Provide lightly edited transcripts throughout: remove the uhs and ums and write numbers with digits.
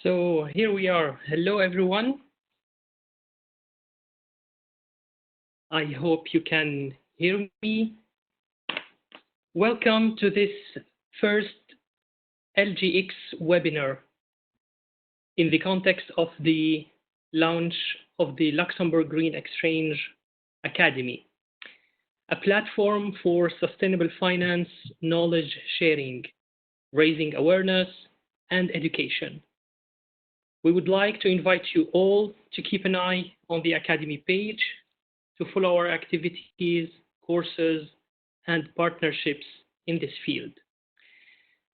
So here we are. Hello, everyone. I hope you can hear me. Welcome to this first LGX webinar in the context of the launch of the Luxembourg Green Exchange Academy, a platform for sustainable finance, knowledge sharing, raising awareness, and education. We would like to invite you all to keep an eye on the Academy page to follow our activities, courses, and partnerships in this field.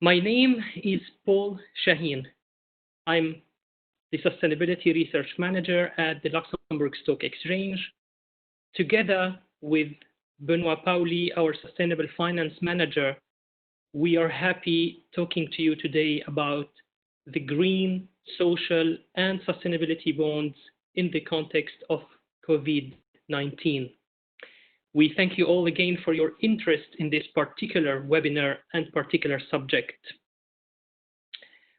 My name is Paul Shaheen. I'm the Sustainability Research Manager at the Luxembourg Stock Exchange. Together with Benoit Pauli, our Sustainable Finance Manager, we are happy talking to you today about the green, social, and sustainability bonds in the context of COVID-19. We thank you all again for your interest in this particular webinar and particular subject.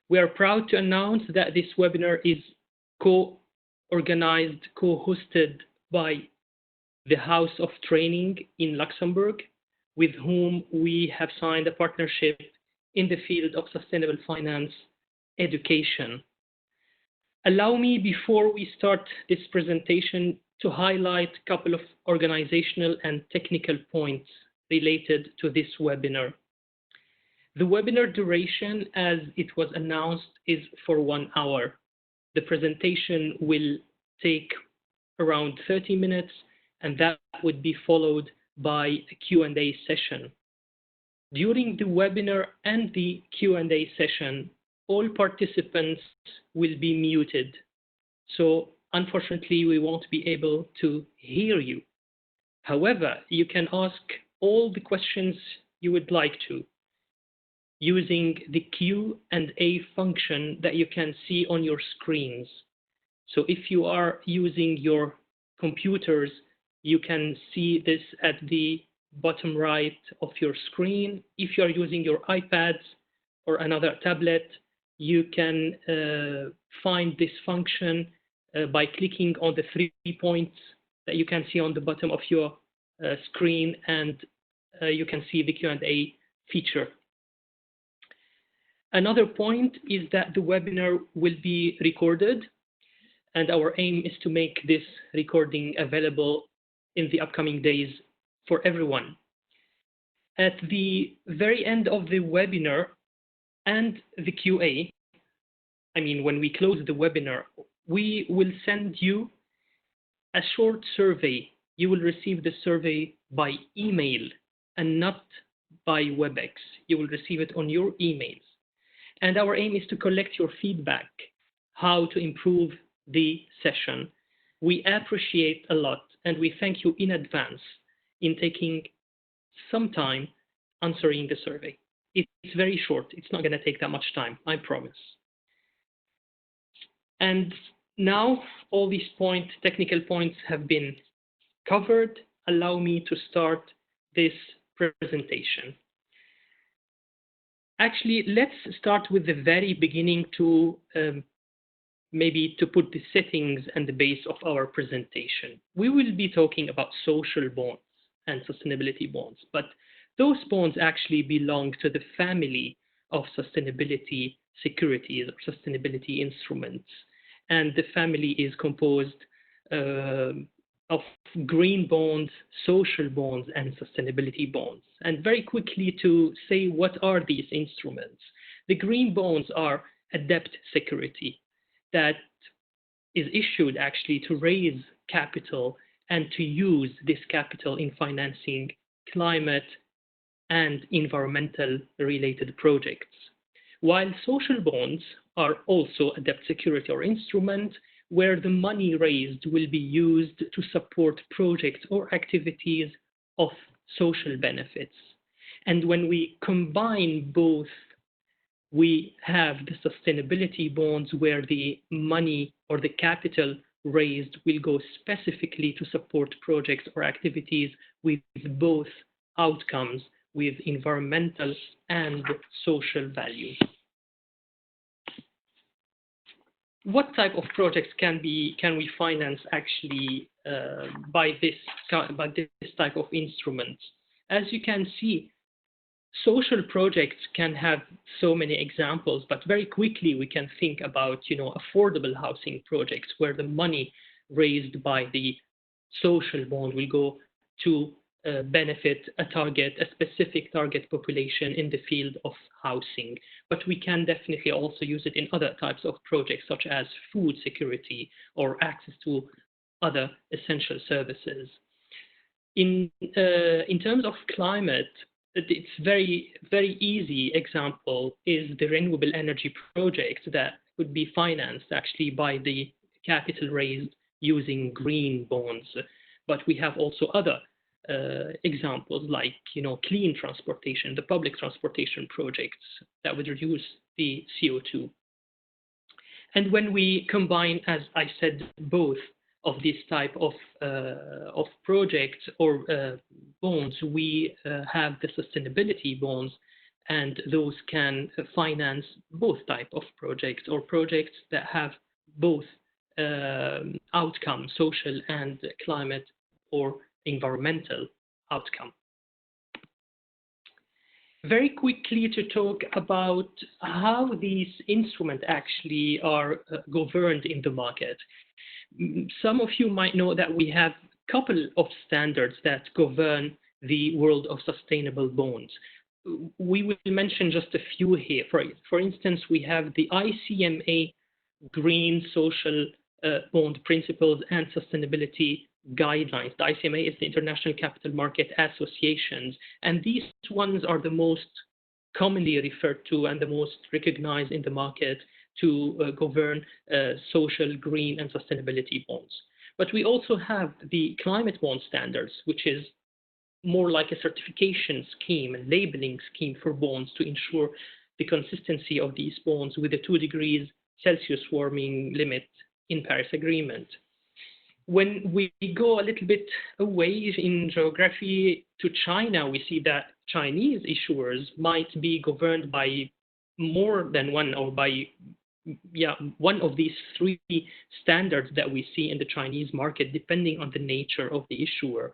We are proud to announce that this webinar is co-organized, co-hosted by the House of Training in Luxembourg, with whom we have signed a partnership in the field of sustainable finance education. Allow me, before we start this presentation, to highlight a couple of organizational and technical points related to this webinar. The webinar duration, as it was announced, is for 1 hour. The presentation will take around 30 minutes, and that would be followed by a Q&A session. During the webinar and the Q&A session, all participants will be muted. So unfortunately, we won't be able to hear you. However, you can ask all the questions you would like to using the Q&A function that you can see on your screens. So if you are using your computers, you can see this at the bottom right of your screen. If you are using your iPads or another tablet, you can find this function by clicking on the 3 points that you can see on the bottom of your screen, and you can see the Q&A feature. Another point is that the webinar will be recorded, and our aim is to make this recording available in the upcoming days for everyone. At the very end of the webinar and the QA, when we close the webinar, we will send you a short survey. You will receive the survey by email and not by WebEx. You will receive it on your emails. And our aim is to collect your feedback, how to improve the session. We appreciate a lot, and we thank you in advance in taking some time answering the survey. It's very short. It's not going to take that much time, I promise. And now all these technical points have been covered. Allow me to start this presentation. Actually, let's start with the very beginning to maybe to put the settings and the base of our presentation. We will be talking about social bonds and sustainability bonds, but those bonds actually belong to the family of sustainability securities or sustainability instruments. And the family is composed of green bonds, social bonds, and sustainability bonds. And very quickly to say, what are these instruments? The green bonds are a debt security that is issued actually to raise capital and to use this capital in financing climate and environmental related projects. While social bonds are also a debt security or instrument where the money raised will be used to support projects or activities of social benefits. And when we combine both, we have the sustainability bonds where the money or the capital raised will go specifically to support projects or activities with both outcomes, with environmental and social value. what type of projects can we finance actually by this type of instrument? As you can see, social projects can have so many examples, but very quickly we can think about, affordable housing projects where the money raised by the social bond will go to benefit a specific target population in the field of housing. But we can definitely also use it in other types of projects, such as food security or access to other essential services. In terms of climate, it's very easy example is the renewable energy project that could be financed actually by the capital raised using green bonds. But we have also other examples like clean transportation, the public transportation projects that would reduce the CO2. And when we combine, as I said, both of this type of projects or bonds, we have the sustainability bonds, and those can finance both type of projects or projects that have both outcome, social and climate or environmental outcome. Very quickly to talk about how these instruments actually are governed in the market. Some of you might know that we have a couple of standards that govern the world of sustainable bonds. We will mention just a few here. For instance, we have the ICMA Green Social Bond Principles and Sustainability Guidelines. The ICMA is the International Capital Market Associations, and these ones are the most commonly referred to and the most recognized in the market to govern social, green, and sustainability bonds. But we also have the climate bond standards, which is more like a certification scheme and labeling scheme for bonds to ensure the consistency of these bonds with the 2 degrees Celsius warming limit in Paris Agreement. When we go a little bit away in geography to China, we see that Chinese issuers might be governed by more than one or by one of these 3 standards that we see in the Chinese market, depending on the nature of the issuer.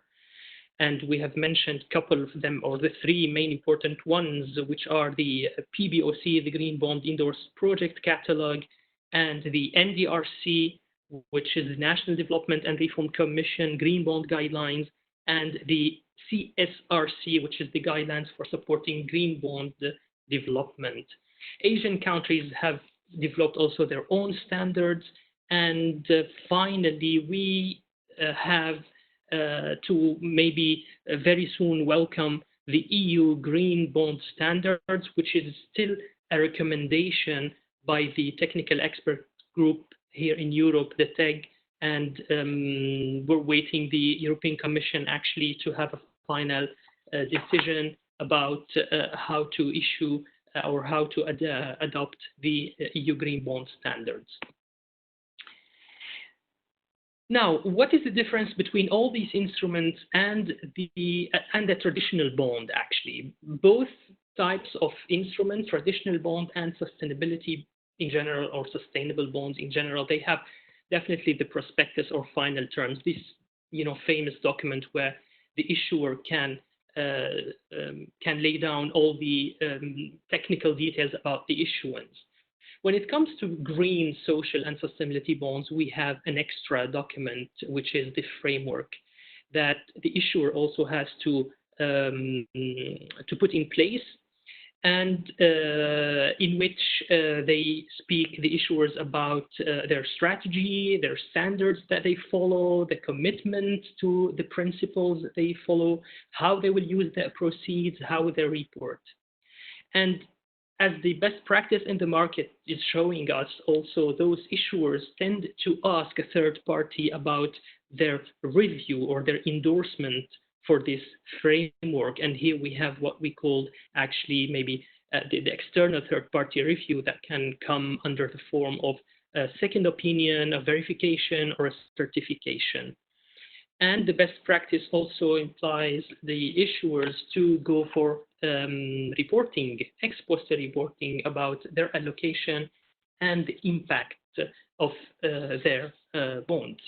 And we have mentioned a couple of them, or the 3 main important ones, which are the PBOC, the Green Bond Endorsed Project Catalog, and the NDRC, which is the National Development and Reform Commission Green Bond Guidelines, and the CSRC, which is the Guidelines for Supporting Green Bond Development. Asian countries have developed also their own standards, and finally we have to maybe very soon welcome the EU Green Bond Standards, which is still a recommendation by the technical expert group here in Europe, the TEG, and we're waiting the European Commission actually to have a final decision about how to issue or how to adopt the EU Green Bond Standards. Now, what is the difference between all these instruments and the traditional bond, actually? Both types of instruments, traditional bond and sustainability in general, or sustainable bonds in general, they have definitely the prospectus or final terms, this famous document where the issuer can lay down all the technical details about the issuance. When it comes to green, social, and sustainability bonds, we have an extra document, which is the framework that the issuer also has to put in place, and in which they speak, the issuers, about their strategy, their standards that they follow, the commitment to the principles that they follow, how they will use their proceeds, how they report. And as the best practice in the market is showing us, also those issuers tend to ask a third party about their review or their endorsement for this framework. And here we have what we call actually maybe the external third party review that can come under the form of a second opinion, a verification, or a certification. And the best practice also implies the issuers to go for reporting, ex post reporting about their allocation and the impact of their bonds.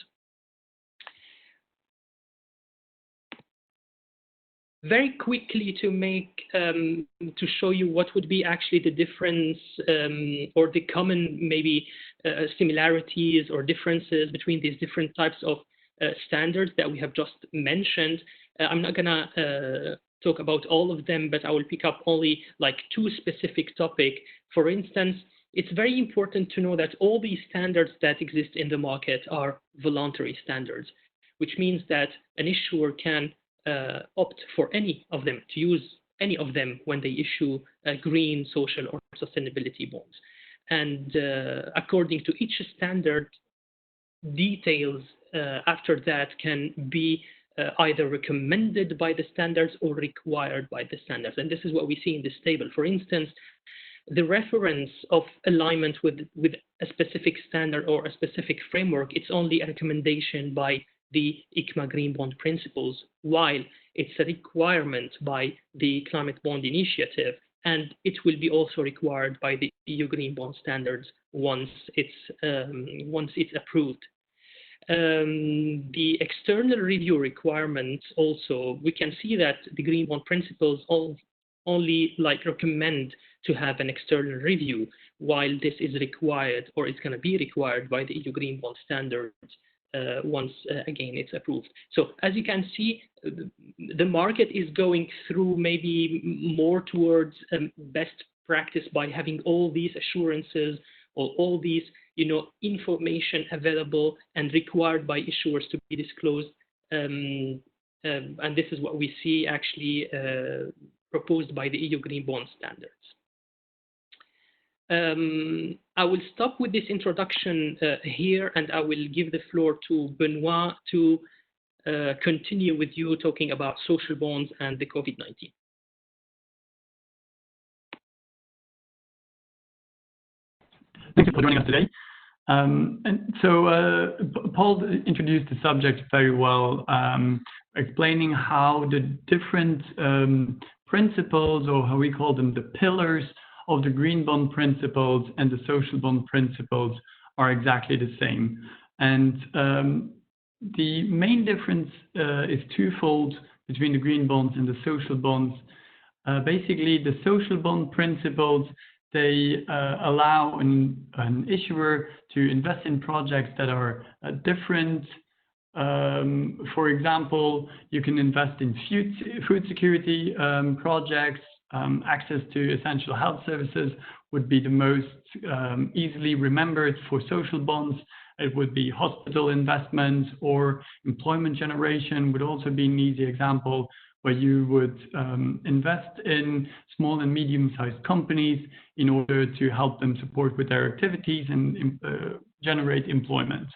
Very quickly to show you what would be actually the difference or the common maybe similarities or differences between these different types of standards that we have just mentioned. I'm not gonna talk about all of them, but I will pick up only like two specific topics. For instance, it's very important to know that all these standards that exist in the market are voluntary standards, which means that an issuer can opt for any of them, to use any of them when they issue green, social, or sustainability bonds. And according to each standard, details after that can be either recommended by the standards or required by the standards. And this is what we see in this table. For instance, the reference of alignment with a specific standard or a specific framework, it's only a recommendation by the ICMA Green Bond Principles, while it's a requirement by the Climate Bond Initiative, and it will be also required by the EU Green Bond Standards once it's approved. The external review requirements also, we can see that the Green Bond Principles only recommend to have an external review, while this is required, or it's going to be required by the EU Green Bond Standards once again it's approved. So as you can see, the market is going through maybe more towards best practice by having all these assurances or all these information available and required by issuers to be disclosed. And this is what we see actually proposed by the EU Green Bond Standards. I will stop with this introduction here, and I will give the floor to Benoit to continue with you talking about social bonds and the COVID-19. Thank you for joining us today. And so Paul introduced the subject very well, explaining how the different principles, or how we call them, the pillars of the green bond principles and the social bond principles are exactly the same. And the main difference is twofold between the green bonds and the social bonds. Basically, the social bond principles, they allow an issuer to invest in projects that are different. For example, you can invest in food security projects. Access to essential health services would be the most easily remembered. For social bonds, it would be hospital investments, or employment generation would also be an easy example, where you would invest in small and medium-sized companies in order to help them support with their activities and generate employment.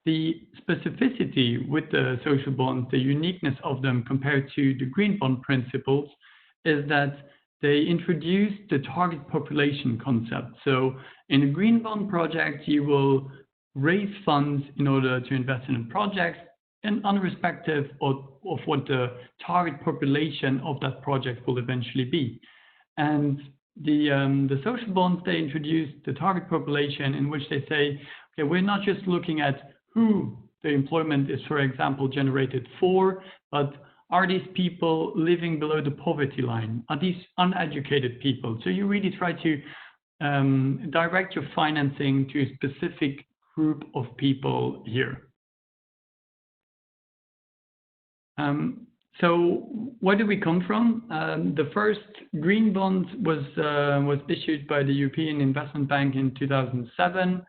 The specificity with the social bonds, the uniqueness of them compared to the green bond principles, is that they introduce the target population concept. So in a green bond project, you will raise funds in order to invest in a project, and irrespective of what the target population of that project will eventually be. And the social bonds, they introduce the target population, in which they say, okay, we're not just looking at who the employment is, for example, generated for, but are these people living below the poverty line? Are these uneducated people? So you really try to direct your financing to a specific group of people here. So where do we come from? The first green bond was issued by the European Investment Bank in 2007.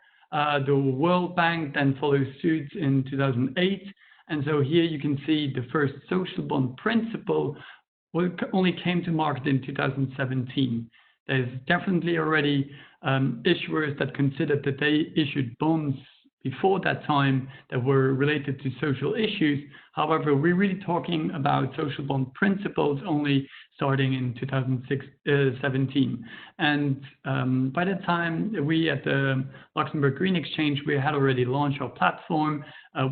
The World Bank then followed suit in 2008. And so here you can see the first social bond principle only came to market in 2017. There's definitely already issuers that considered that they issued bonds before that time that were related to social issues. However, we're really talking about social bond principles only starting in 2017. And by that time, we at the Luxembourg Green Exchange, we had already launched our platform.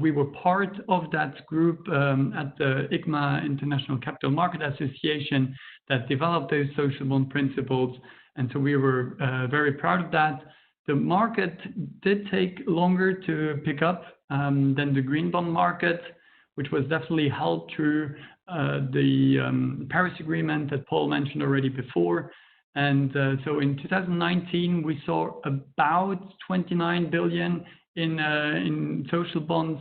We were part of that group at the ICMA, International Capital Market Association, that developed those social bond principles. And so we were very proud of that. the market did take longer to pick up than the green bond market, which was definitely helped through the Paris Agreement that Paul mentioned already before. And so in 2019, we saw about 29 billion in social bonds.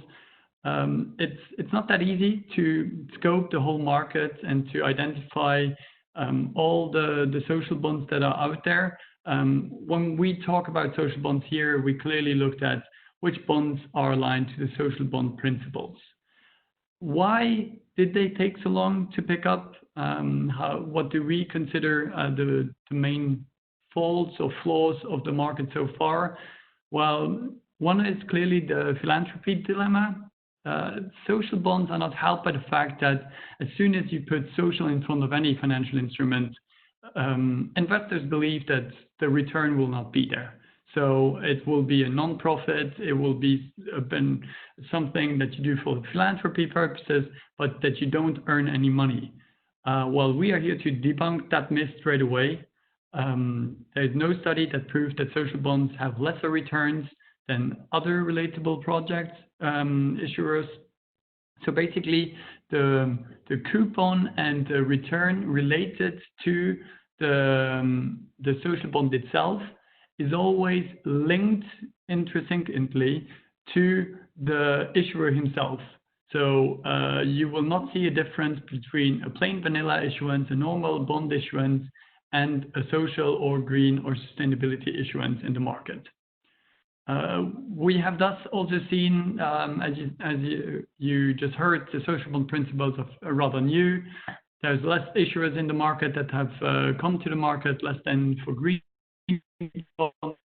It's not that easy to scope the whole market and to identify all the social bonds that are out there. When we talk about social bonds here, we clearly looked at which bonds are aligned to the social bond principles. Why did they take so long to pick up? What do we consider the main faults or flaws of the market so far? Well, one is clearly the philanthropy dilemma. Social bonds are not helped by the fact that as soon as you put social in front of any financial instrument, investors believe that the return will not be there. So it will be a non-profit, it will be something that you do for philanthropy purposes, but that you don't earn any money. Well, we are here to debunk that myth straight away. There is no study that proves that social bonds have lesser returns than other relatable projects, issuers. So basically, the coupon and the return related to the social bond itself is always linked intrinsically to the issuer himself. So you will not see a difference between a plain vanilla issuance, a normal bond issuance, and a social or green or sustainability issuance in the market. We have thus also seen, as you just heard, the social bond principles are rather new. There's less issuers in the market that have come to the market, less than for green bonds.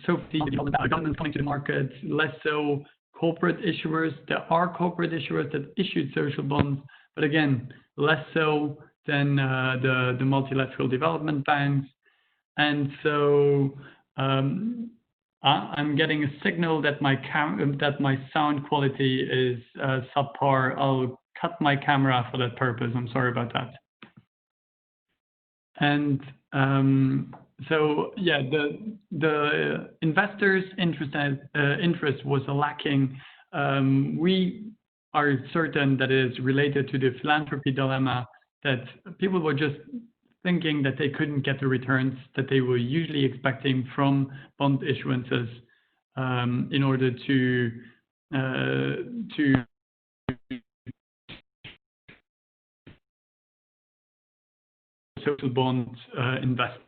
So the government coming to the market, less so corporate issuers. There are corporate issuers that issued social bonds, but again, less so than the multilateral development banks. And so I'm getting a signal that my sound quality is subpar. I'll cut my camera for that purpose. I'm sorry about that. And so yeah, the investors' interest was lacking. We are certain that it is related to the philanthropy dilemma, that people were just thinking that they couldn't get the returns that they were usually expecting from bond issuances in order to social bond investments.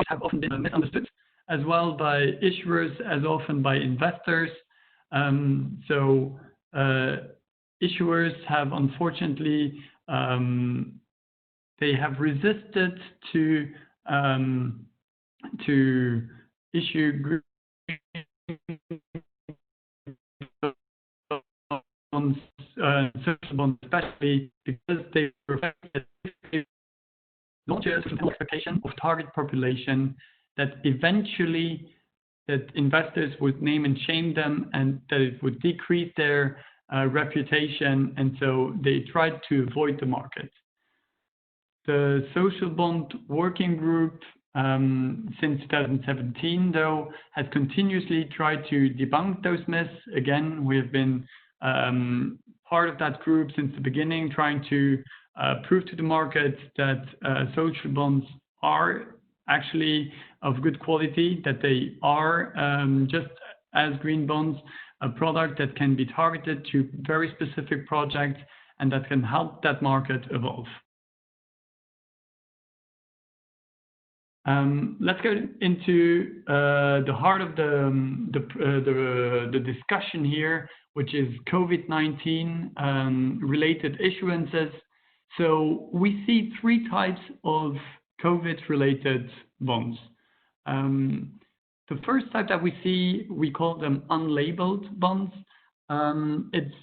Have often been misunderstood as well by issuers as often by investors. So issuers have unfortunately they have resisted to issue green bonds, social bonds, especially because they reflect not just an expectation of target population that eventually that investors would name and shame them and that it would decrease their reputation, and so they tried to avoid the market. The social bond working group since 2017, though, has continuously tried to debunk those myths. Again, we have been part of that group since the beginning, trying to prove to the market that social bonds are actually of good quality, that they are just as green bonds, a product that can be targeted to very specific projects and that can help that market evolve. Let's go into the heart of the discussion here, which is COVID-19 related issuances. So we see three types of COVID-related bonds. The first type that we see, we call them unlabeled bonds. It's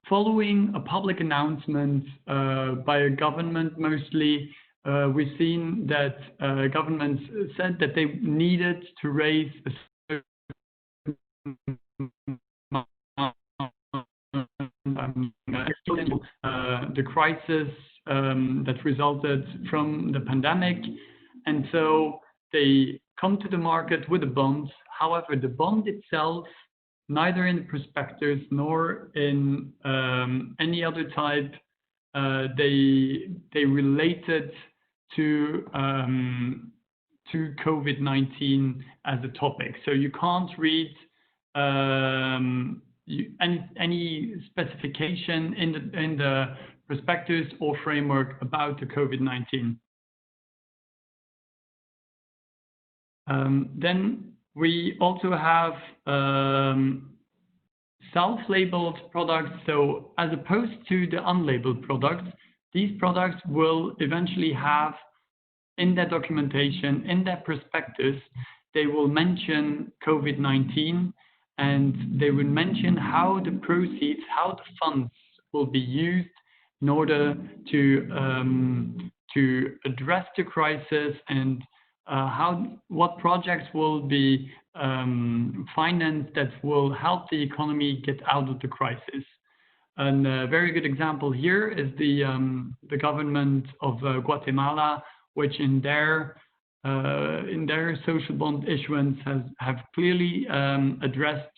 following a public announcement by a government mostly. We've seen that governments said that they needed to raise the crisis that resulted from the pandemic. And so they come to the market with the bonds. However, the bond itself, neither in the prospectus nor in any other type, they related to COVID-19 as a topic. So you can't read any specification in the prospectus or framework about the COVID-19. Then we also have self-labeled products. So as opposed to the unlabeled products, these products will eventually have in their documentation, in their prospectus, they will mention COVID-19, and they will mention how the proceeds, how the funds will be used in order to address the crisis, and what projects will be financed that will help the economy get out of the crisis. And a very good example here is the government of Guatemala, which in their social bond issuance have clearly addressed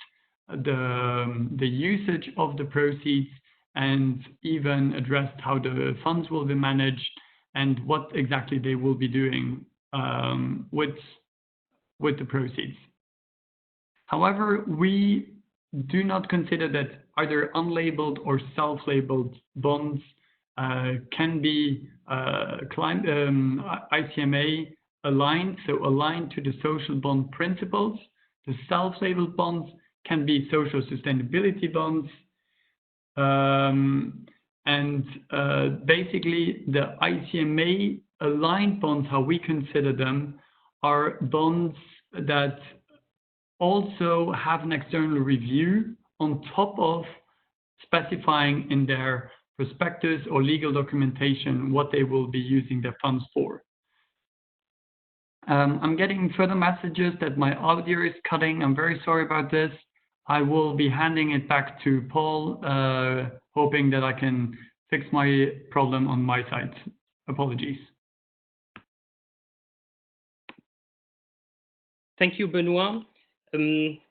the usage of the proceeds, and even addressed how the funds will be managed and what exactly they will be doing with the proceeds. However, we do not consider that either unlabeled or self-labeled bonds can be ICMA aligned, so aligned to the social bond principles. The self-labeled bonds can be social sustainability bonds. Basically, the ICMA aligned bonds, how we consider them, are bonds that also have an external review on top of specifying in their prospectus or legal documentation what they will be using their funds for. I'm getting further messages that my audio is cutting. I'm very sorry about this. I will be handing it back to Paul, hoping that I can fix my problem on my side. Apologies. Thank you, Benoit.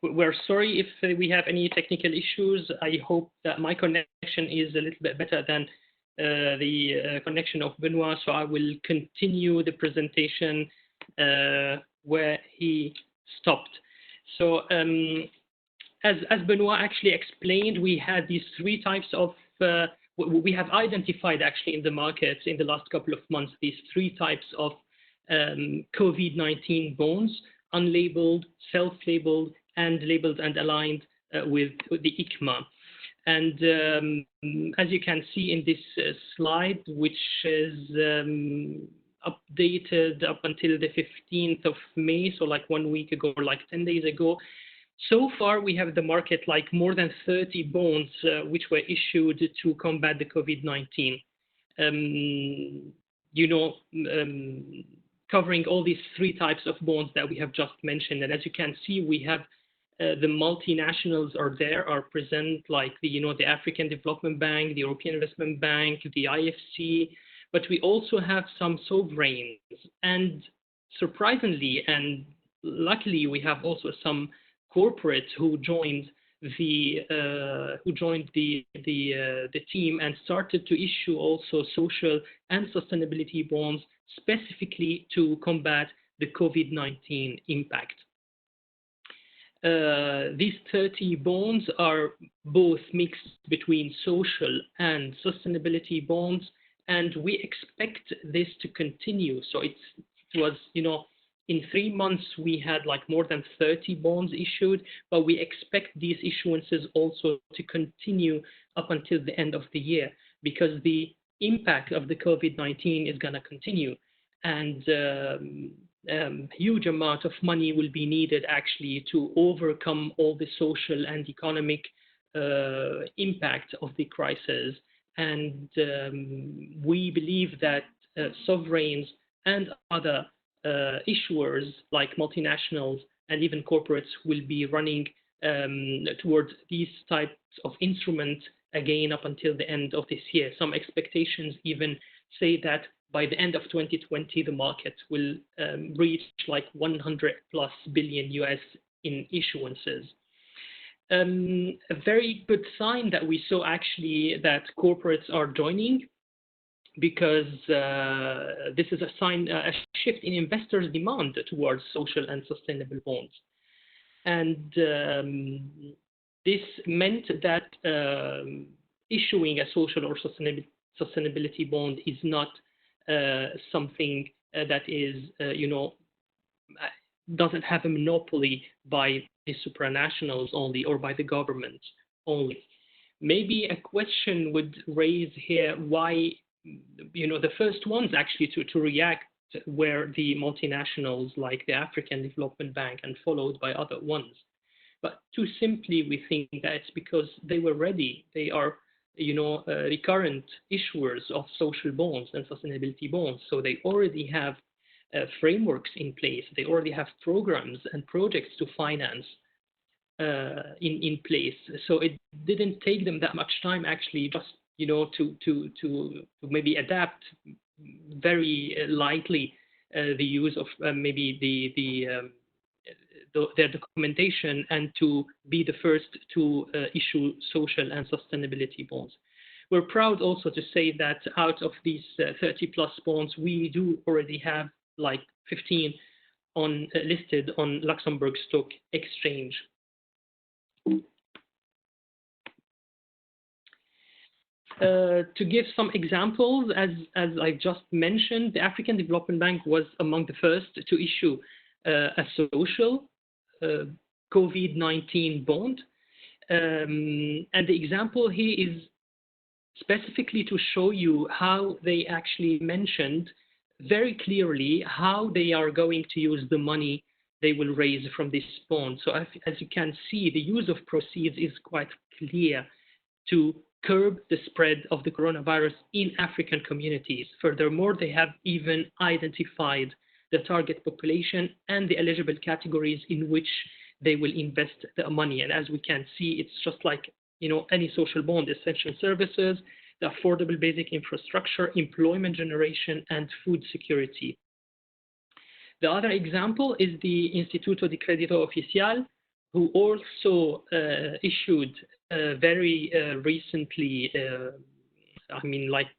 We're sorry if we have any technical issues. I hope that my connection is a little bit better than the connection of Benoit, so I will continue the presentation where he stopped. So as Benoit actually explained, we had these three types of, we have identified actually in the markets in the last couple of months, these three types of COVID-19 bonds: unlabeled, self-labeled, and labeled and aligned with the ICMA. And as you can see in this slide, which is updated up until the 15th of May, so like 1 week ago, or like 10 days ago, so far we have the market like more than 30 bonds which were issued to combat the COVID-19. Covering all these three types of bonds that we have just mentioned. And as you can see, we have the multinationals are present, like the African Development Bank, the European Investment Bank, the IFC, but we also have some sovereigns. And surprisingly and luckily, we have also some corporates who joined the team and started to issue also social and sustainability bonds specifically to combat the COVID-19 impact. These 30 bonds are both mixed between social and sustainability bonds, and we expect this to continue. So it was, in 3 months, we had like more than 30 bonds issued, but we expect these issuances also to continue up until the end of the year, because the impact of the COVID-19 is going to continue, and huge amount of money will be needed actually to overcome all the social and economic impact of the crisis. And we believe that sovereigns and other issuers like multinationals and even corporates will be running towards these types of instruments again up until the end of this year. Some expectations even say that by the end of 2020, the market will reach like 100 plus billion US in issuances. A very good sign that we saw actually that corporates are joining, because this is a sign, a shift in investors' demand towards social and sustainable bonds. And this meant that issuing a social or sustainability bond is not something that is, doesn't have a monopoly by the supranationals only or by the government only. Maybe a question would raise here why, the first ones actually to react were the multinationals like the African Development Bank and followed by other ones. But too simply, we think that it's because they were ready. They are, recurrent issuers of social bonds and sustainability bonds. So they already have frameworks in place. They already have programs and projects to finance in place. So it didn't take them that much time actually, just to maybe adapt very lightly the use of maybe their documentation and to be the first to issue social and sustainability bonds. We're proud also to say that out of these 30 plus bonds, we do already have like 15 listed on Luxembourg Stock Exchange. To give some examples, as I just mentioned, the African Development Bank was among the first to issue a social COVID-19 bond. And the example here is specifically to show you how they actually mentioned very clearly how they are going to use the money they will raise from this bond. So as you can see, the use of proceeds is quite clear to curb the spread of the coronavirus in African communities. Furthermore, they have even identified the target population and the eligible categories in which they will invest the money. And as we can see, it's just like any social bond: essential services, the affordable basic infrastructure, employment generation, and food security. The other example is the Instituto de Crédito Oficial, who also issued very recently, like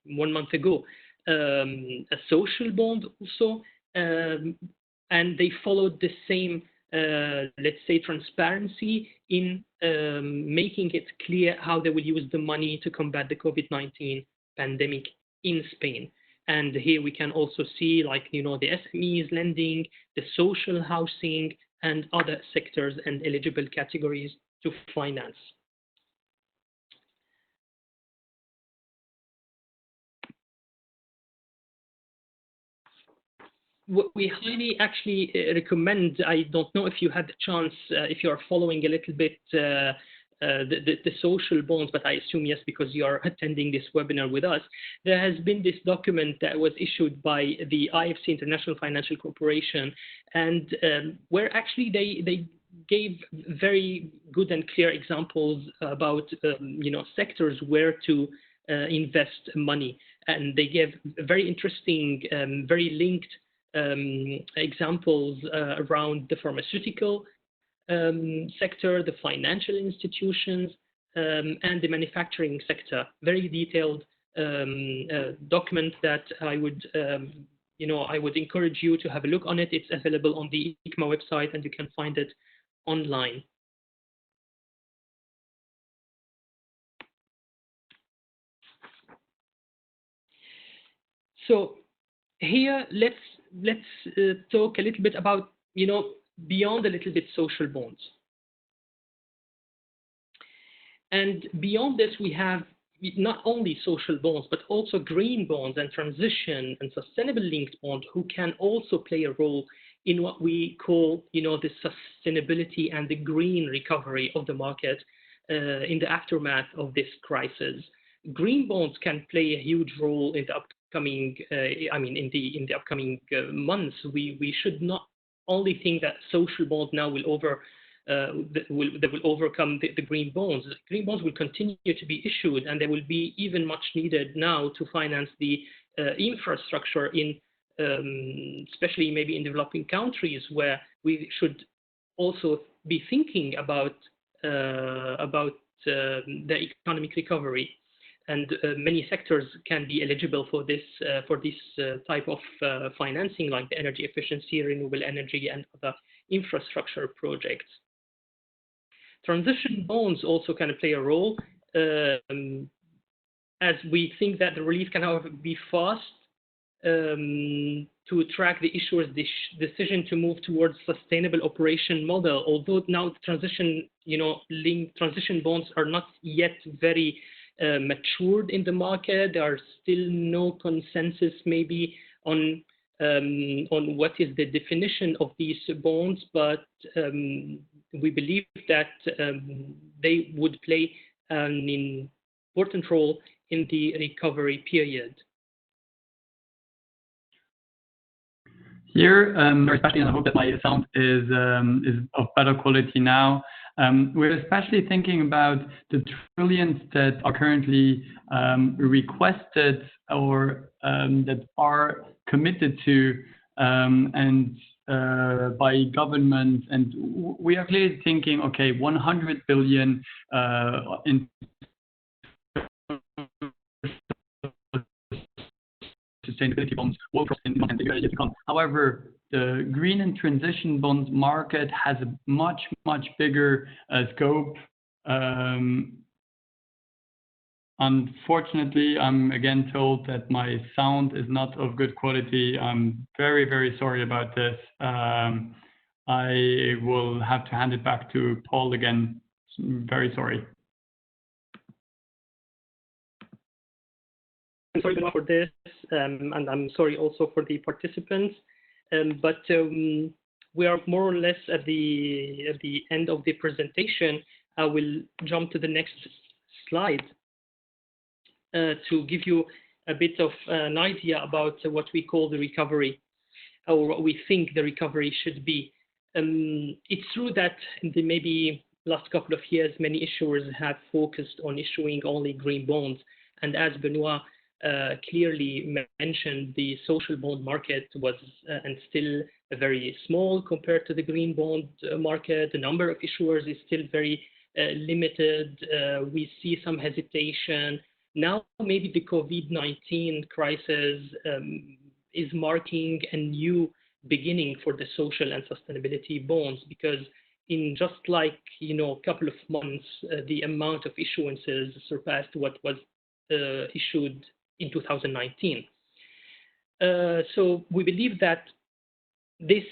1 month ago, a social bond also, and they followed the same, let's say, transparency in making it clear how they will use the money to combat the COVID-19 pandemic in Spain. And here we can also see, the SMEs lending, the social housing, and other sectors and eligible categories to finance. What we highly actually recommend, I don't know if you had the chance, if you are following a little bit the social bonds, but I assume yes, because you are attending this webinar with us. There has been this document that was issued by the IFC, International Financial Corporation, and where actually they gave very good and clear examples about sectors where to invest money, and they gave very interesting, very linked examples around the pharmaceutical sector, the financial institutions, and the manufacturing sector. Very detailed document that I would, I would encourage you to have a look on it. It's available on the ICMA website, and you can find it online. So here, let's talk a little bit about, beyond a little bit social bonds. And beyond this, we have not only social bonds, but also green bonds and transition and sustainable linked bonds, who can also play a role in what we call, the sustainability and the green recovery of the market in the aftermath of this crisis. Green bonds can play a huge role in the upcoming, in the upcoming months. We should not only think that social bonds now will that will overcome the green bonds. Green bonds will continue to be issued, and they will be even much needed now to finance the infrastructure in, especially maybe in developing countries, where we should also be thinking about the economic recovery. And many sectors can be eligible for this type of financing, like the energy efficiency, renewable energy, and other infrastructure projects. Transition bonds also can play a role, as we think that the relief can, however, be fast to track the issuer's decision to move towards sustainable operation model. Although now the transition bonds are not yet very matured in the market, there are still no consensus maybe on what is the definition of these bonds, but we believe that they would play an important role in the recovery period. Here, especially, and I hope that my sound is of better quality now. We're especially thinking about the trillions that are currently requested or that are committed to and by government, and we are clearly thinking, okay, 100 billion in sustainability bonds will cross in the years to come. However, the green and transition bonds market has a much bigger scope. Unfortunately, I'm again told that my sound is not of good quality. I'm very sorry about this. I will have to hand it back to Paul again. Very sorry. I'm sorry for this, and I'm sorry also for the participants. But we are more or less at the end of the presentation. I will jump to the next slide to give you a bit of an idea about what we call the recovery, or what we think the recovery should be. It's true that in the maybe last couple of years, many issuers have focused on issuing only green bonds, and as Benoit clearly mentioned, the social bond market was and still very small compared to the green bond market. The number of issuers is still very limited. We see some hesitation. Now maybe the COVID-19 crisis is marking a new beginning for the social and sustainability bonds, because in just like a couple of months, the amount of issuances surpassed what was issued in 2019. So we believe that this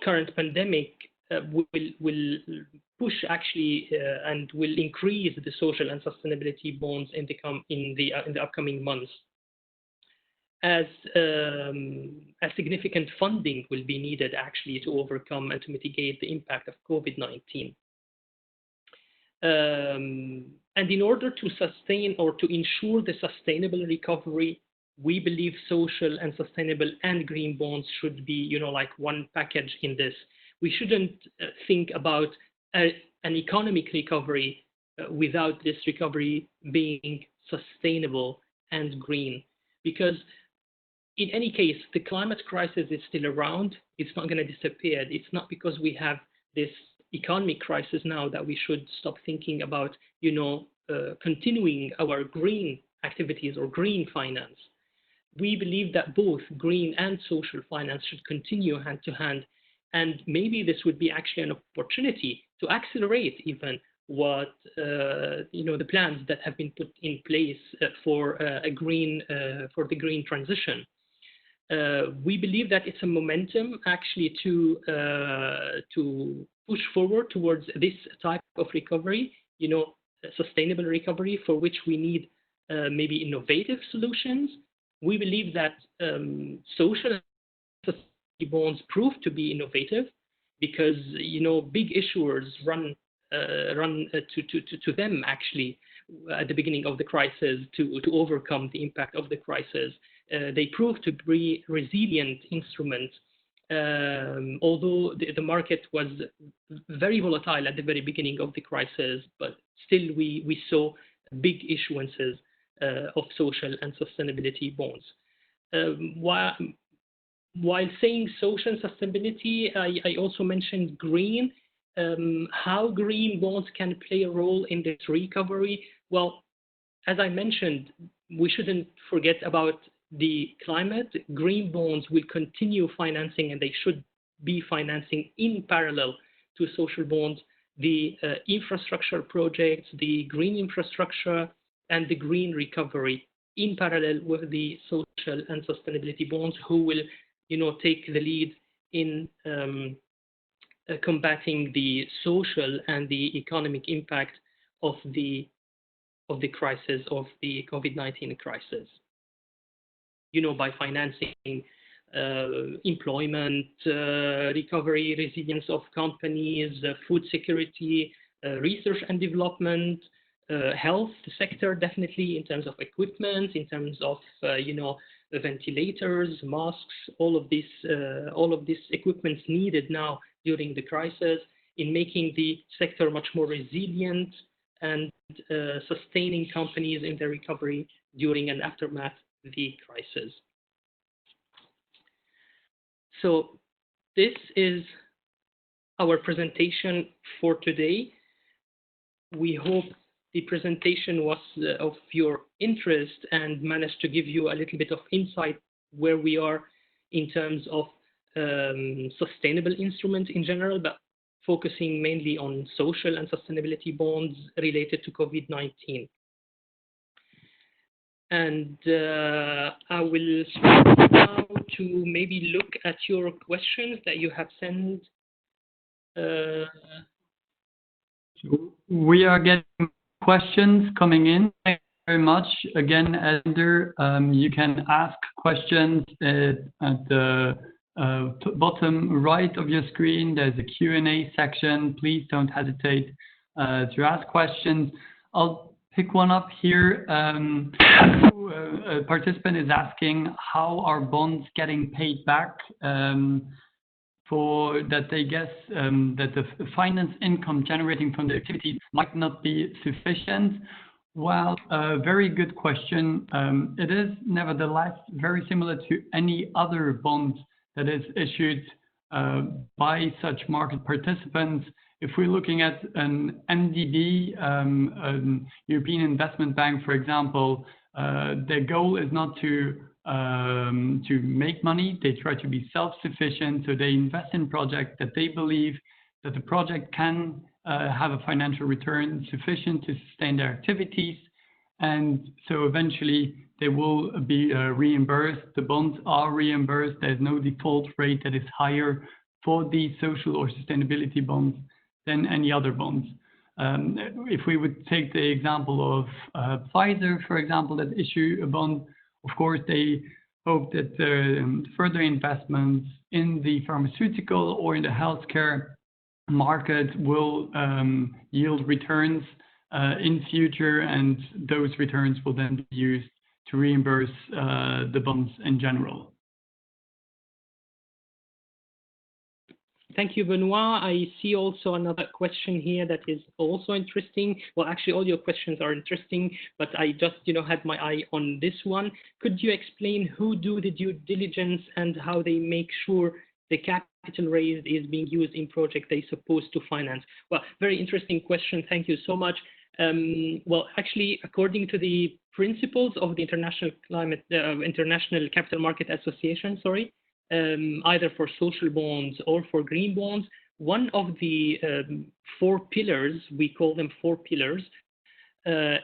current pandemic will push actually and will increase the social and sustainability bonds in the upcoming months, as significant funding will be needed actually to overcome and to mitigate the impact of COVID-19. And in order to sustain or to ensure the sustainable recovery, we believe social and sustainable and green bonds should be, like one package in this. We shouldn't think about an economic recovery without this recovery being sustainable and green, because in any case, the climate crisis is still around. It's not going to disappear. It's not because we have this economic crisis now that we should stop thinking about, continuing our green activities or green finance. We believe that both green and social finance should continue hand to hand, and maybe this would be actually an opportunity to accelerate even what the plans that have been put in place for the green transition. We believe that it's a momentum actually to push forward towards this type of recovery, sustainable recovery, for which we need maybe innovative solutions. We believe that social bonds prove to be innovative because big issuers run to them actually at the beginning of the crisis to overcome the impact of the crisis. They prove to be resilient instruments although the market was very volatile at the very beginning of the crisis, but still we saw big issuances of social and sustainability bonds. While saying social sustainability, I also mentioned green. How green bonds can play a role in this recovery? Well, as I mentioned, we shouldn't forget about the climate. Green bonds will continue financing, and they should be financing in parallel to social bonds, the infrastructure projects, the green infrastructure, and the green recovery in parallel with the social and sustainability bonds, who will, take the lead in combating the social and the economic impact of the crisis, of the COVID-19 crisis. By financing employment, recovery, resilience of companies, food security, research and development, health sector, definitely in terms of equipment, in terms of ventilators, masks, all of this equipment needed now during the crisis, in making the sector much more resilient and sustaining companies in their recovery during and aftermath the crisis. So this is our presentation for today. We hope the presentation was of your interest and managed to give you a little bit of insight where we are in terms of sustainable instruments in general, but focusing mainly on social and sustainability bonds related to COVID-19. And I will switch now to maybe look at your questions that you have sent. We are getting questions coming in. Thank you very much. Again, Ender, you can ask questions at the bottom right of your screen. There's a Q&A section. Please don't hesitate to ask questions. I'll pick one up here. A participant is asking, how are bonds getting paid back? For that, they guess that the finance income generating from the activity might not be sufficient. Well, very good question. It is nevertheless very similar to any other bond that is issued by such market participants. If we're looking at an MDB, European Investment Bank, for example, their goal is not to make money. They try to be self-sufficient, so they invest in projects that they believe that the project can have a financial return sufficient to sustain their activities, and so eventually they will be reimbursed. The bonds are reimbursed. There's no default rate that is higher for these social or sustainability bonds than any other bonds. If we would take the example of Pfizer, for example, that issue a bond, of course, they hope that further investments in the pharmaceutical or in the healthcare market will yield returns in future, and those returns will then be used to reimburse the bonds in general. Thank you, Benoit. I see also another question here that is also interesting. Well, actually, all your questions are interesting, but I just, had my eye on this one. Could you explain who do the due diligence and how they make sure the capital raised is being used in project they're supposed to finance? Well, very interesting question. Thank you so much. Well, actually, according to the principles of the International Capital Market Association, either for social bonds or for green bonds, one of the 4 pillars, we call them 4 pillars,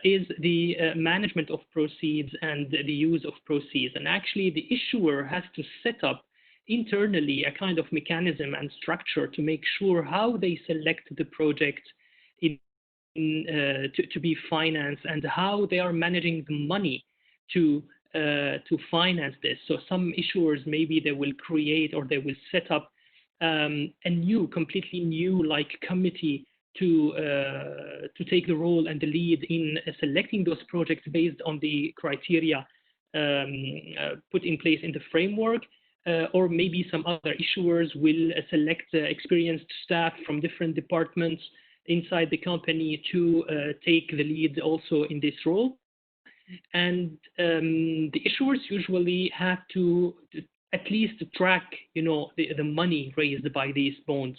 is the management of proceeds and the use of proceeds. And actually, the issuer has to set up internally a kind of mechanism and structure to make sure how they select the project to be financed and how they are managing the money to finance this. So some issuers, maybe they will create or they will set up a completely new committee to take the role and the lead in selecting those projects based on the criteria put in place in the framework. or maybe some other issuers will select experienced staff from different departments inside the company to take the lead also in this role. And the issuers usually have to at least track, the money raised by these bonds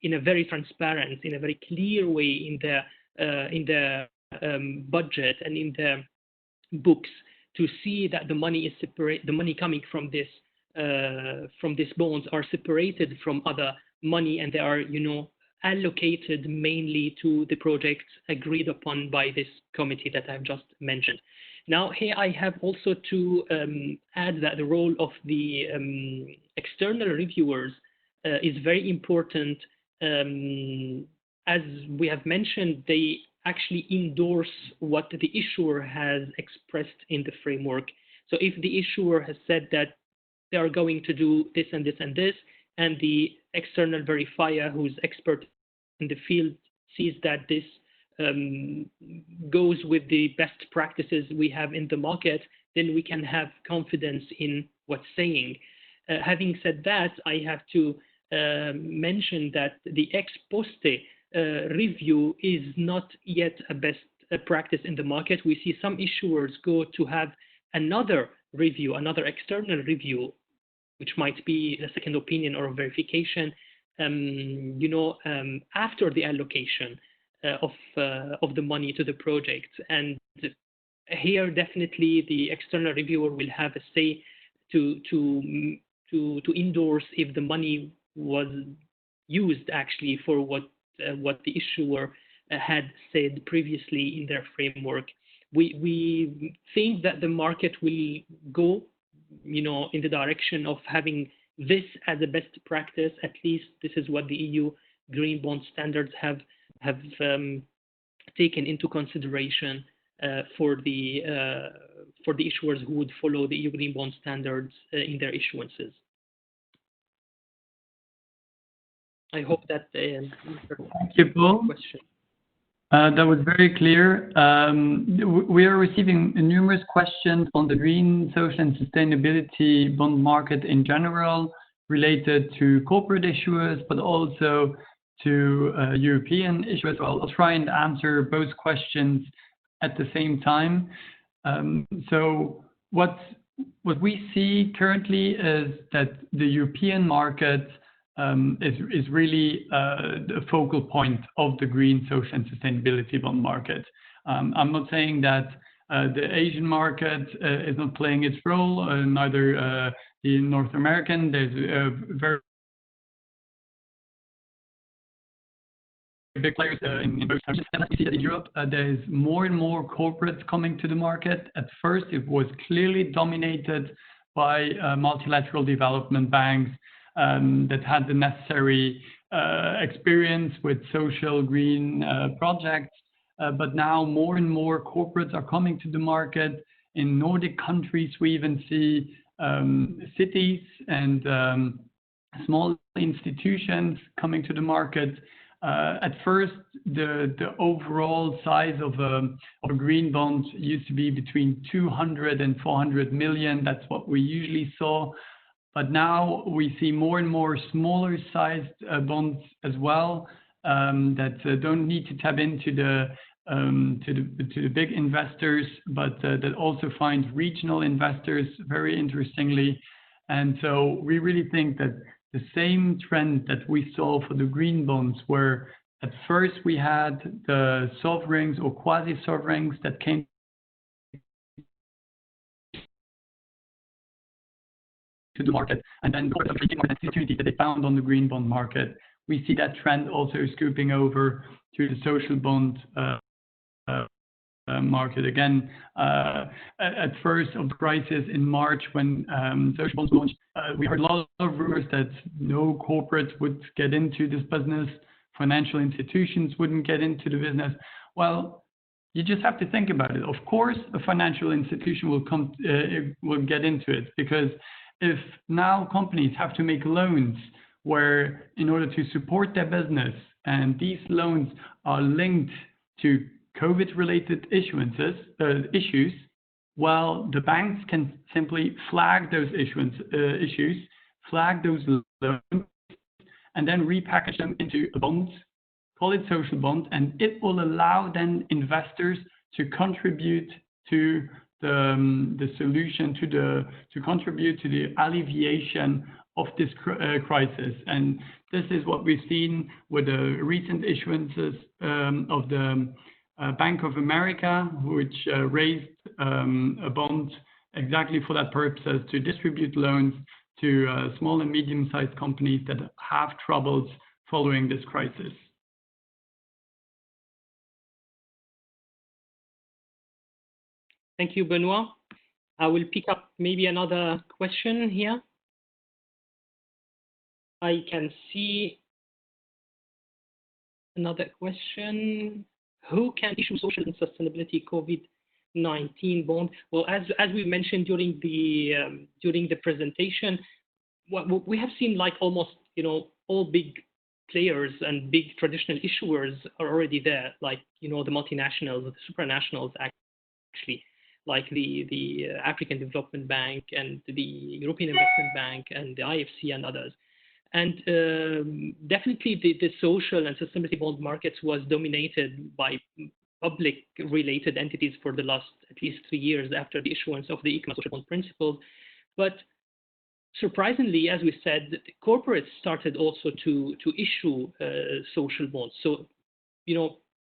in a very transparent, in a very clear way in the budget and in the books, to see that the money is separate, the money coming from these bonds are separated from other money, and they are, allocated mainly to the projects agreed upon by this committee that I've just mentioned. Now, here I have also to add that the role of the external reviewers is very important. As we have mentioned, they actually endorse what the issuer has expressed in the framework. So if the issuer has said that they are going to do this and this and this, and the external verifier who's expert in the field sees that this goes with the best practices we have in the market, then we can have confidence in what's saying. Having said that, I have to mention that the ex poste review is not yet a best practice in the market. We see some issuers go to have another review, another external review, which might be a second opinion or a verification, after the allocation of the money to the project. And here, definitely, the external reviewer will have a say to endorse if the money was used actually for what the issuer had said previously in their framework. We think that the market will go, in the direction of having this as a best practice. At least this is what the EU green bond standards have taken into consideration for the issuers who would follow the EU green bond standards in their issuances. I hope that answered Thank you, Paul. the question. That was very clear. We are receiving numerous questions on the green, social, and sustainability bond market in general, related to corporate issuers, but also to European issuers. Well, I'll try and answer both questions at the same time. So what we see currently is that the European market is really the focal point of the green, social, and sustainability bond market. I'm not saying that the Asian market is not playing its role, neither the North American. There's very big players in both countries. And we see that in Europe, there's more and more corporates coming to the market. At first, it was clearly dominated by multilateral development banks that had the necessary experience with social green projects. But now more and more corporates are coming to the market. In Nordic countries, we even see cities and small institutions coming to the market. At first, the overall size of a green bond used to be between 200 and 400 million. That's what we usually saw. But now we see more and more smaller sized bonds as well, that don't need to tap into the big investors, but that also find regional investors very interestingly. And so we really think that the same trend that we saw for the green bonds, where at first we had the sovereigns or quasi-sovereigns that came to the market, and then the opportunity that they found on the green bond market, we see that trend also scooping over to the social bond market again. At first of the crisis in March, when social bonds launched, we heard a lot of rumors that no corporates would get into this business, financial institutions wouldn't get into the business. Well, you just have to think about it. Of course, a financial institution will get into it, because if now companies have to make loans where in order to support their business, and these loans are linked to COVID-related issues, well, the banks can simply flag those issues flag those loans, and then repackage them into a bond, call it social bond, and it will allow then investors to contribute to the solution, to contribute to the alleviation of this crisis. And this is what we've seen with the recent issuances of the Bank of America, which raised a bond exactly for that purpose, to distribute loans to small and medium-sized companies that have troubles following this crisis. Thank you, Benoit. I will pick up maybe another question here. I can see another question. Who can issue social and sustainability COVID-19 bond? Well, as we mentioned during the presentation, what we have seen, like almost all big players and big traditional issuers are already there, like the multinationals, the supranationals actually, like the African Development Bank and the European Investment Bank and the IFC and others. And definitely the social and sustainability bond markets was dominated by public-related entities for the last at least 3 years after the issuance of the economic social bond principles. But surprisingly, as we said, corporates started also to issue social bonds. So,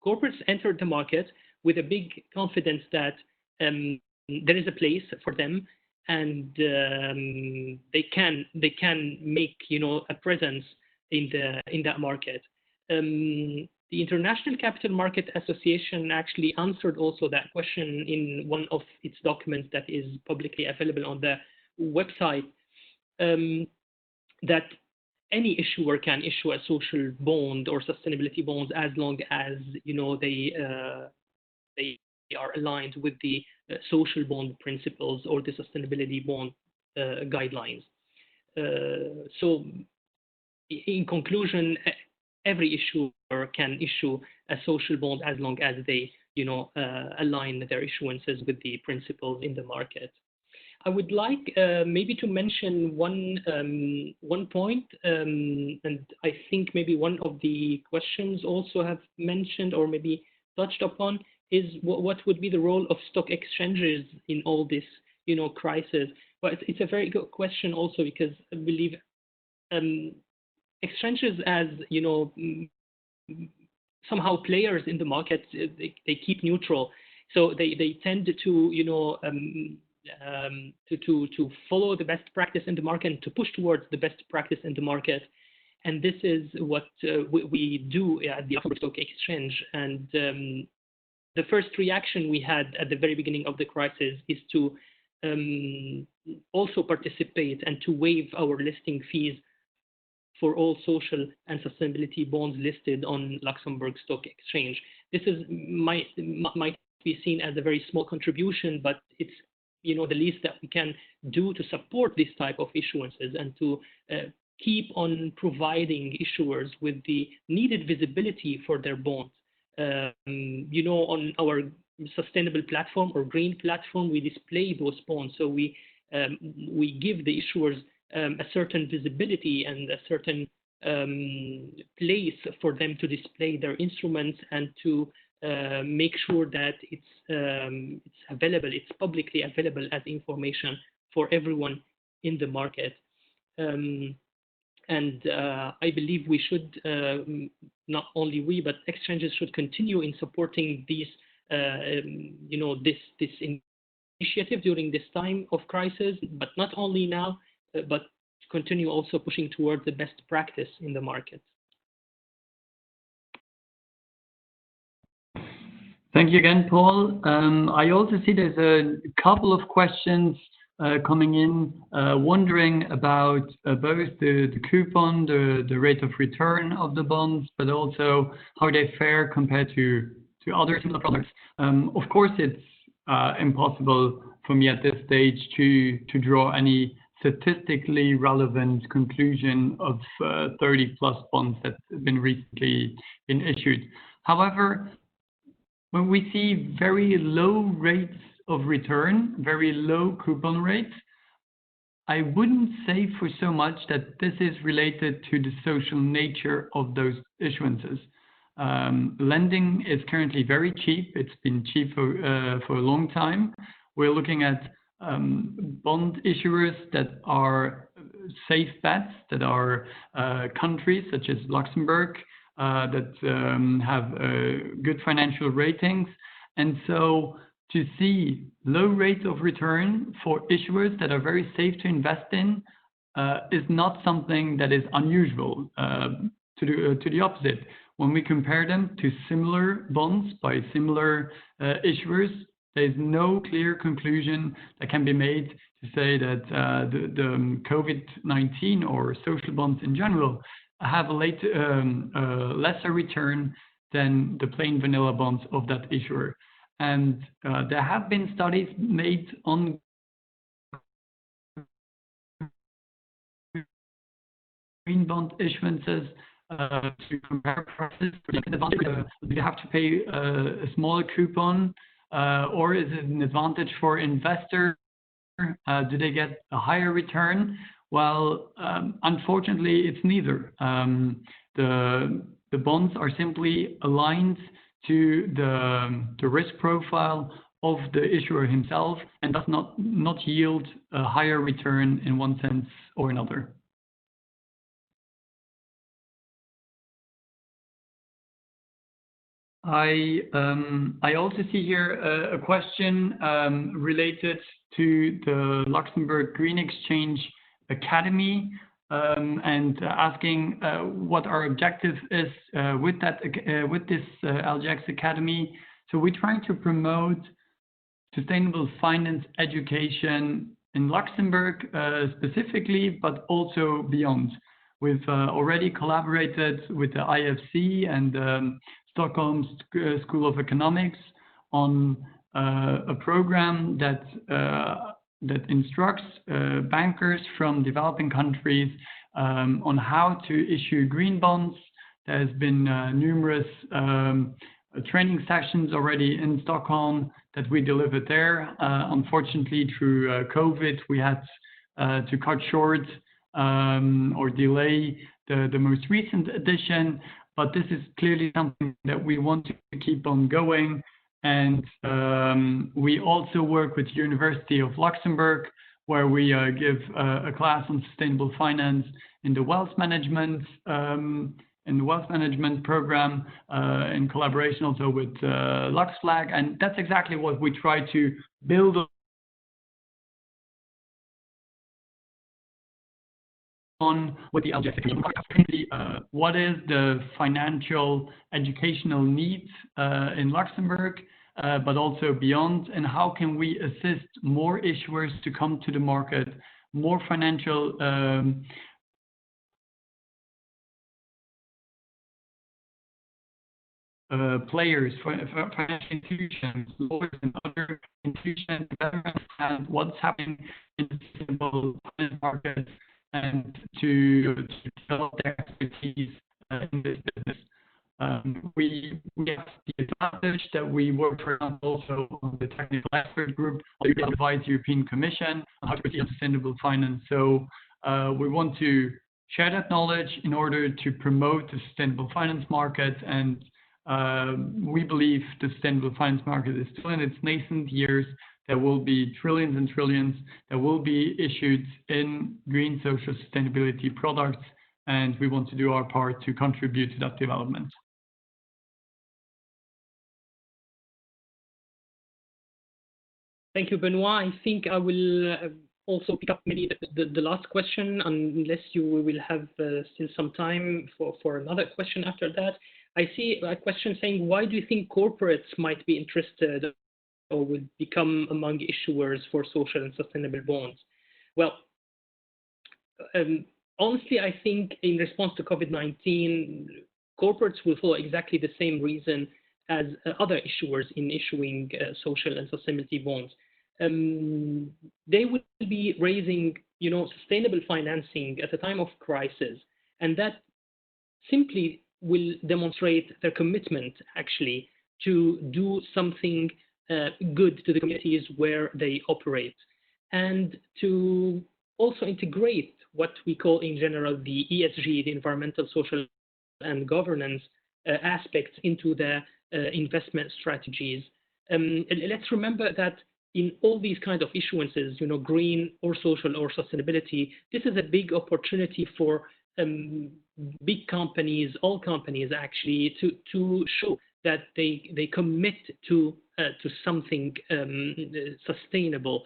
corporates entered the market with a big confidence that there is a place for them, and they can make a presence in that market. The International Capital Market Association actually answered also that question in one of its documents that is publicly available on the website, that any issuer can issue a social bond or sustainability bonds as long as they are aligned with the social bond principles or the sustainability bond guidelines. So in conclusion, every issuer can issue a social bond as long as they align their issuances with the principles in the market. I would like maybe to mention one point, and I think maybe one of the questions also have mentioned or maybe touched upon, is what would be the role of stock exchanges in all this crisis. But it's a very good question also, because I believe exchanges, as somehow players in the market, they keep neutral, so they tend to to follow the best practice in the market and to push towards the best practice in the market. And this is what we do at the Luxembourg Stock Exchange. And the first reaction we had at the very beginning of the crisis is to also participate and to waive our listing fees for all social and sustainability bonds listed on Luxembourg Stock Exchange. This might be seen as a very small contribution, but it's the least that we can do to support this type of issuances and to keep on providing issuers with the needed visibility for their bonds. On our sustainable platform or green platform, we display those bonds. So we give the issuers a certain visibility and a certain place for them to display their instruments and to make sure that it's available, it's publicly available as information for everyone in the market. And I believe we should, not only we, but exchanges should continue in supporting these, this initiative during this time of crisis, but not only now, but continue also pushing towards the best practice in the market. Thank you again, Paul. I also see there's a couple of questions coming in, wondering about both the coupon, the rate of return of the bonds, but also how they fare compared to other similar products. Of course, it's impossible for me at this stage to draw any statistically relevant conclusion of 30 plus bonds that have been recently issued. However, when we see very low rates of return, very low coupon rates, I wouldn't say for so much that this is related to the social nature of those issuances. Lending is currently very cheap. It's been cheap for a long time. We're looking at bond issuers that are safe bets, that are countries such as Luxembourg that have good financial ratings. And so to see low rates of return for issuers that are very safe to invest in is not something that is unusual. To the opposite, when we compare them to similar bonds by similar issuers, there is no clear conclusion that can be made to say that the COVID-19 or social bonds in general have a lesser return than the plain vanilla bonds of that issuer. And there have been studies made on green bond issuances to compare prices. Do you have to pay a smaller coupon, or is it an advantage for investors? Do they get a higher return? Well, unfortunately, it's neither. The bonds are simply aligned to the risk profile of the issuer himself and does not yield a higher return in one sense or another. I also see here a question related to the Luxembourg Green Exchange Academy and asking what our objective is with this LGX Academy. So we're trying to promote sustainable finance education in Luxembourg specifically, but also beyond. We've already collaborated with the IFC and Stockholm School of Economics on a program that instructs bankers from developing countries on how to issue green bonds. There's been numerous training sessions already in Stockholm that we delivered there. Unfortunately, through COVID, we had to cut short or delay the most recent edition, but this is clearly something that we want to keep on going. And we also work with University of Luxembourg, where we give a class on sustainable finance in the wealth management program in collaboration also with LuxFlag, and that's exactly what we try to build on with the LGX. What is the financial educational needs in Luxembourg, but also beyond, and how can we assist more issuers to come to the market, more financial players, financial institutions, lawyers, and other institutions to better understand what's happening in the sustainable finance market and to develop their expertise in this business. We have the advantage that we work, for example, also on the technical expert group, to advise the European Commission on how to proceed on sustainable finance. So we want to share that knowledge in order to promote the sustainable finance market, and we believe the sustainable finance market is still in its nascent years. There will be trillions and trillions that will be issued in green social sustainability products, and we want to do our part to contribute to that development. Thank you, Benoit. I think I will also pick up maybe the last question, unless you will have still some time for another question after that. I see a question saying, why do you think corporates might be interested or would become among issuers for social and sustainable bonds? Well, honestly, I think in response to COVID-19, corporates will follow exactly the same reason as other issuers in issuing social and sustainability bonds. They will be raising, sustainable financing at a time of crisis, and that simply will demonstrate their commitment, actually, to do something good to the communities where they operate, and to also integrate what we call in general the ESG, the environmental, social, and governance aspects into the investment strategies. Let's remember that in all these kind of issuances, green or social or sustainability, this is a big opportunity for big companies, all companies actually, to show that they commit to something sustainable,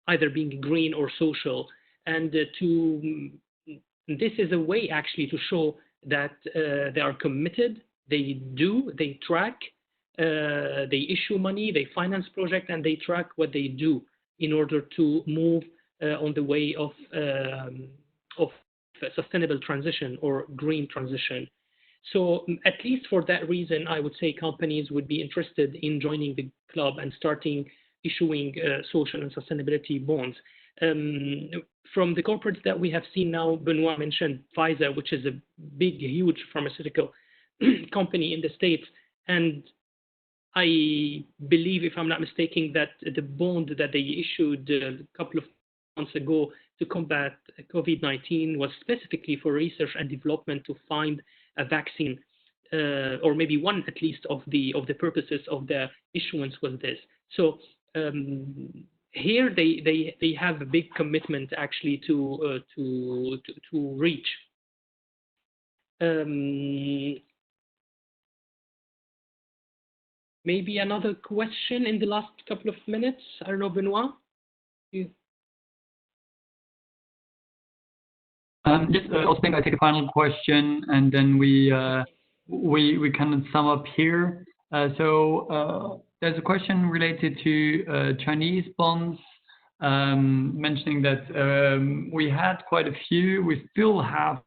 either being green or social, and this is a way actually to show that they are committed, they track, they issue money, they finance projects, and they track what they do in order to move on the way of sustainable transition or green transition. So at least for that reason, I would say companies would be interested in joining the club and starting issuing social and sustainability bonds. From the corporates that we have seen now, Benoit mentioned Pfizer, which is a big, huge pharmaceutical company in the States. And I believe, if I'm not mistaken, that the bond that they issued a couple of months ago to combat COVID-19 was specifically for research and development to find a vaccine, or maybe one at least of the purposes of the issuance was this. So here they have a big commitment actually to reach. Maybe another question in the last couple of minutes. I don't know, Benoit. Yes, I think I take a final question, and then we kind of sum up here. So there's a question related to Chinese bonds, mentioning that we had quite a few. We still have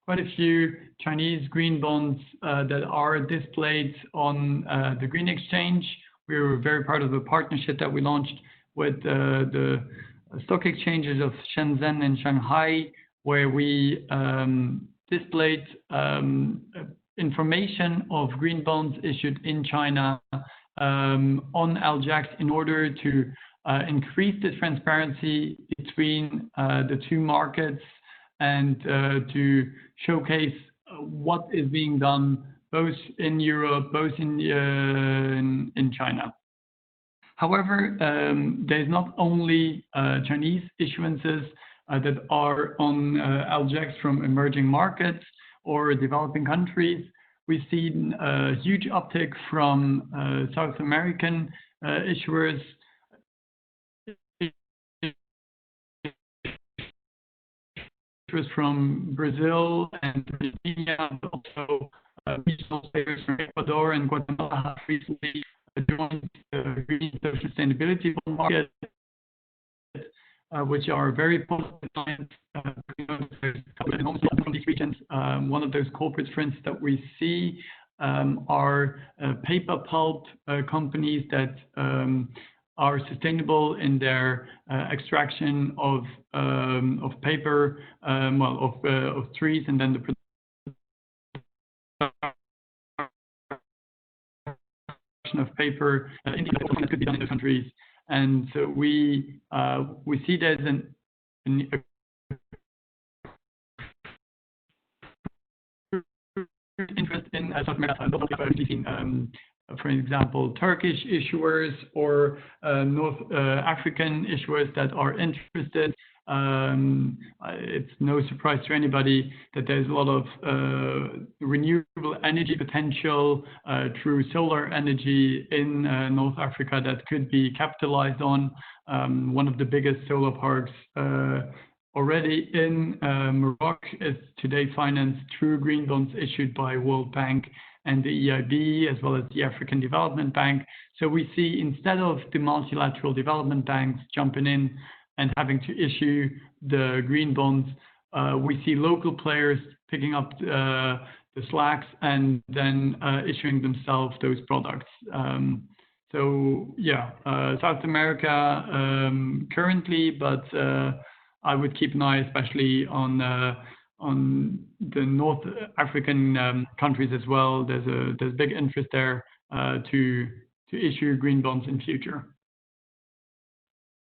quite a few Chinese green bonds that are displayed on the Green Exchange. We were very proud of the partnership that we launched with the stock exchanges of Shenzhen and Shanghai, where we displayed information of green bonds issued in China on LJAX in order to increase the transparency between the two markets and to showcase what is being done both in Europe, both in China. However, there's not only Chinese issuances that are on LJAX from emerging markets or developing countries. We've seen a huge uptick from South American issuers, from Brazil and Argentina, but also regional players from Ecuador and Guatemala have recently joined the green social sustainability bond market, which are very positive signs from these regions. One of those corporates, for instance, that we see are paper pulp companies that are sustainable in their extraction of paper, of trees, and then the production of paper in that could be done in the countries. And so we see there's an interest in South America. For example, Turkish issuers or North African issuers that are interested. It's no surprise to anybody that there's a lot of renewable energy potential through solar energy in North Africa that could be capitalized on. One of the biggest solar parks already in Morocco is today financed through green bonds issued by World Bank and the EIB, as well as the African Development Bank. So we see, instead of the multilateral development banks jumping in and having to issue the green bonds, we see local players picking up the slacks and then issuing themselves those products. So yeah, South America currently, but I would keep an eye especially on the North African countries as well. There's big interest there to issue green bonds in future.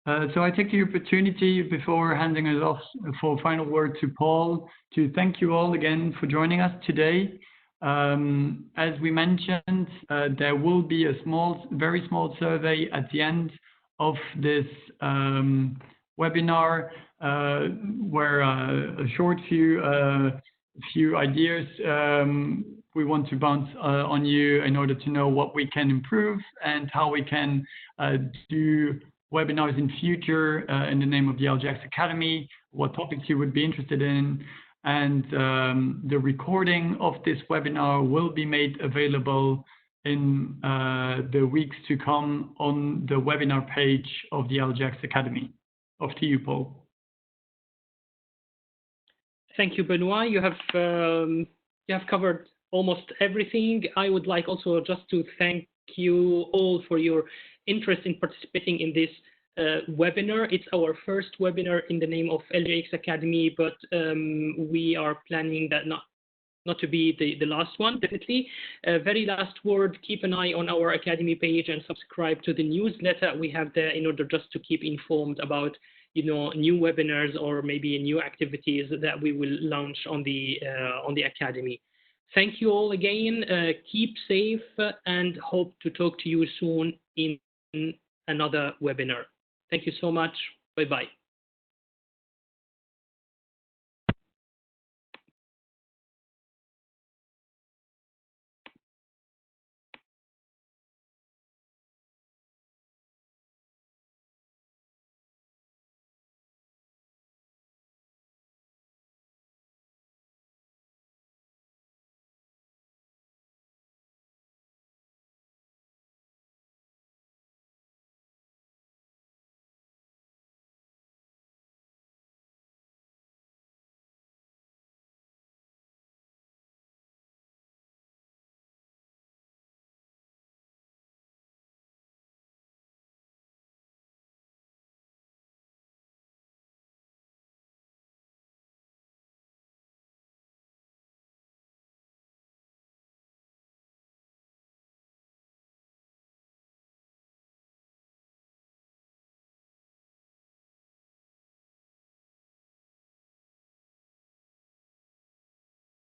So I take the opportunity before handing it off for a final word to Paul to thank you all again for joining us today. As we mentioned, there will be a very small survey at the end of this webinar where a short few ideas we want to bounce on you in order to know what we can improve and how we can do webinars in future in the name of the LGX Academy, what topics you would be interested in, and the recording of this webinar will be made available in the weeks to come on the webinar page of the LGX Academy. Off to you, Paul. Thank you, Benoit. You have covered almost everything. I would like also just to thank you all for your interest in participating in this webinar. It's our first webinar in the name of LGX Academy, but we are planning that not to be the last one, definitely. Very last word, keep an eye on our Academy page and subscribe to the newsletter we have there in order just to keep informed about new webinars or maybe new activities that we will launch on the Academy. Thank you all again. Keep safe and hope to talk to you soon in another webinar. Thank you so much. Bye-bye.